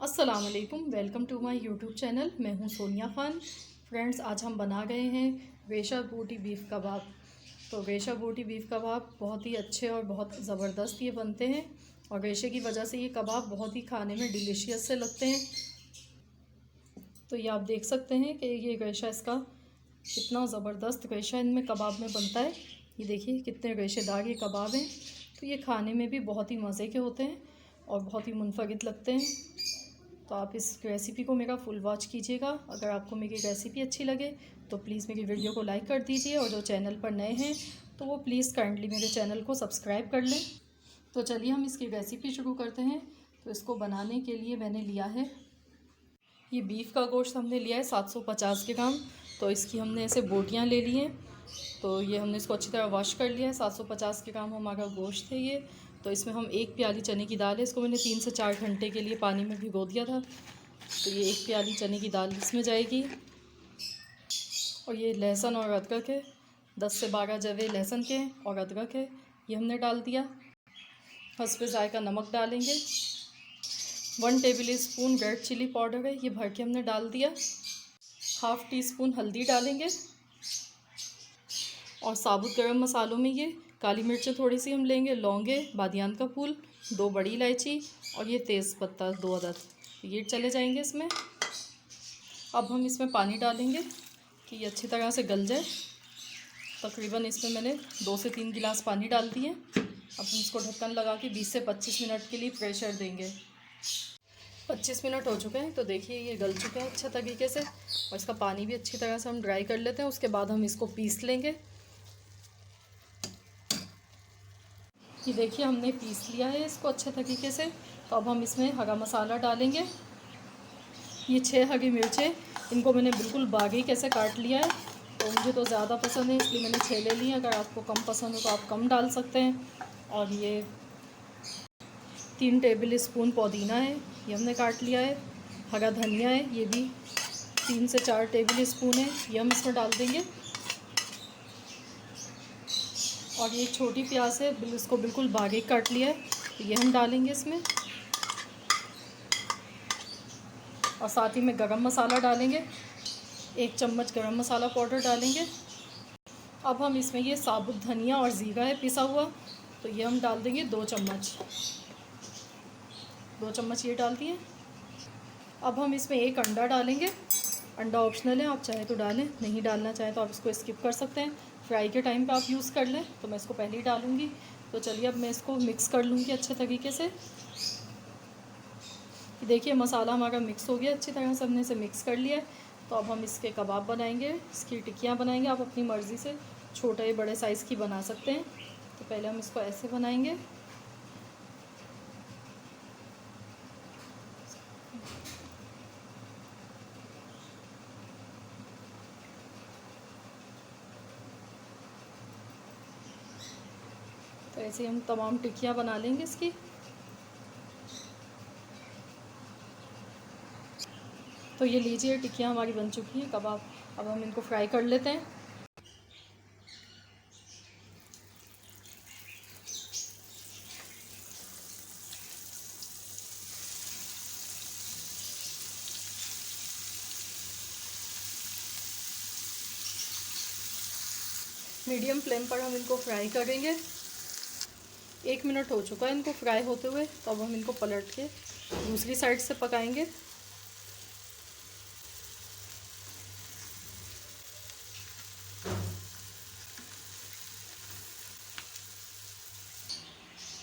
अस्सलाम वालेकुम, welcome to my YouTube channel. मैं हूं सोनिया ख़ान। फ्रेंड्स, आज हम बना गए हैं रेशा बोटी बीफ़ कबाब। तो रेशा बोटी बीफ़ कबाब बहुत ही अच्छे और बहुत ज़बरदस्त ये बनते हैं और रेशे की वजह से ये कबाब बहुत ही खाने में डिलीशियस से लगते हैं। तो ये आप देख सकते हैं कि ये रेशा इसका कितना ज़बरदस्त रेशा इनमें कबाब में बनता है। ये देखिए कितने रेशेदार ये कबाब हैं। तो ये खाने में भी बहुत ही मज़े के होते हैं और बहुत ही मुनफरिद लगते हैं। तो आप इस रेसिपी को मेरा फुल वॉच कीजिएगा। अगर आपको मेरी रेसिपी अच्छी लगे तो प्लीज़ मेरी वीडियो को लाइक कर दीजिए और जो चैनल पर नए हैं तो वो प्लीज़ काइंडली मेरे चैनल को सब्सक्राइब कर लें। तो चलिए हम इसकी रेसिपी शुरू करते हैं। तो इसको बनाने के लिए मैंने लिया है, ये बीफ का गोश्त हमने लिया है 750 ग्राम। तो इसकी हमने ऐसे बोटियाँ ले ली हैं। तो ये हमने इसको अच्छी तरह वॉश कर लिया है। 750 ग्राम हमारा गोश्त है ये। तो इसमें हम 1 प्याली चने की दाल है, इसको मैंने 3 से 4 घंटे के लिए पानी में भिगो दिया था। तो ये 1 प्याली चने की दाल इसमें जाएगी। और ये लहसुन और अदरक है, 10 से 12 जवे लहसुन के और अदरक है, ये हमने डाल दिया। हस्बे ज़ायका नमक डालेंगे। 1 tablespoon red chilli powder है, ये भर के हमने डाल दिया। ½ टीस्पून हल्दी डालेंगे। और साबुत गरम मसालों में ये काली मिर्चें थोड़ी सी हम लेंगे, लौंगे, बादियान का फूल, 2 बड़ी इलायची और ये तेज़पत्ता 2 अदद, ये चले जाएंगे इसमें। अब हम इसमें पानी डालेंगे कि ये अच्छी तरह से गल जाए। तकरीबन इसमें मैंने 2 से 3 गिलास पानी डाल दिए। अब हम इसको ढक्कन लगा के 20 से 25 मिनट के लिए प्रेशर देंगे। 25 मिनट हो चुके हैं। तो देखिए ये गल चुके हैं अच्छे तरीके से और इसका पानी भी अच्छी तरह से हम ड्राई कर लेते हैं। उसके बाद हम इसको पीस लेंगे। ये देखिए हमने पीस लिया है इसको अच्छे तरीके से। तो अब हम इसमें हरा मसाला डालेंगे। ये 6 हरी मिर्चें, इनको मैंने बिल्कुल बारीक ऐसे काट लिया है। तो मुझे तो ज़्यादा पसंद है इसलिए मैंने 6 ले ली हैं। अगर आपको कम पसंद हो तो आप कम डाल सकते हैं। और ये 3 टेबल स्पून पुदीना है, ये हमने काट लिया है। हरा धनिया है, ये भी 3 से 4 टेबल स्पून है, ये हम इसमें डाल देंगे। और ये छोटी प्याज है, इसको बिल्कुल बारीक काट लिया है, तो ये हम डालेंगे इसमें। और साथ ही में गरम मसाला डालेंगे, 1 चम्मच गरम मसाला पाउडर डालेंगे। अब हम इसमें ये साबुत धनिया और ज़ीरा है पिसा हुआ, तो ये हम डाल देंगे 2 चम्मच। 2 चम्मच ये डाल दिए। अब हम इसमें 1 अंडा डालेंगे। अंडा ऑप्शनल है, आप चाहे तो डालें, नहीं डालना चाहे तो आप इसको स्किप कर सकते हैं। फ्राई के टाइम पे आप यूज़ कर लें। तो मैं इसको पहले ही डालूँगी। तो चलिए अब मैं इसको मिक्स कर लूँगी अच्छे तरीके से। देखिए मसाला हमारा मिक्स हो गया अच्छी तरह से, हमने इसे मिक्स कर लिया है। तो अब हम इसके कबाब बनाएंगे, इसकी टिक्कियाँ बनाएंगे। आप अपनी मर्ज़ी से छोटे बड़े साइज़ की बना सकते हैं। तो पहले हम इसको ऐसे बनाएंगे। तो ऐसे हम तमाम टिक्कियाँ बना लेंगे इसकी। तो ये लीजिए टिक्कियाँ हमारी बन चुकी हैं कबाब। अब हम इनको फ्राई कर लेते हैं। मीडियम फ्लेम पर हम इनको फ्राई करेंगे। 1 मिनट हो चुका है इनको फ्राई होते हुए। तो अब हम इनको पलट के दूसरी साइड से पकाएंगे।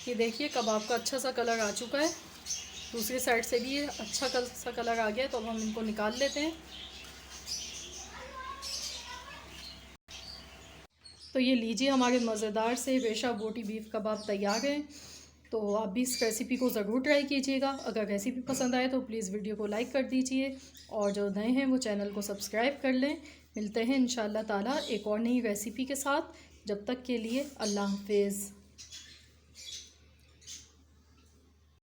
ये देखिए कबाब का अच्छा सा कलर आ चुका है। दूसरी साइड से भी ये अच्छा सा कलर आ गया है। तो अब हम इनको निकाल लेते हैं। तो ये लीजिए हमारे मज़ेदार से रेशा बोटी बीफ कबाब तैयार हैं। तो आप भी इस रेसिपी को ज़रूर ट्राई कीजिएगा। अगर रेसिपी पसंद आए तो प्लीज़ वीडियो को लाइक कर दीजिए और जो नए हैं वो चैनल को सब्सक्राइब कर लें। मिलते हैं इंशाअल्लाह ताला एक और नई रेसिपी के साथ। जब तक के लिए अल्लाह हाफ़िज़।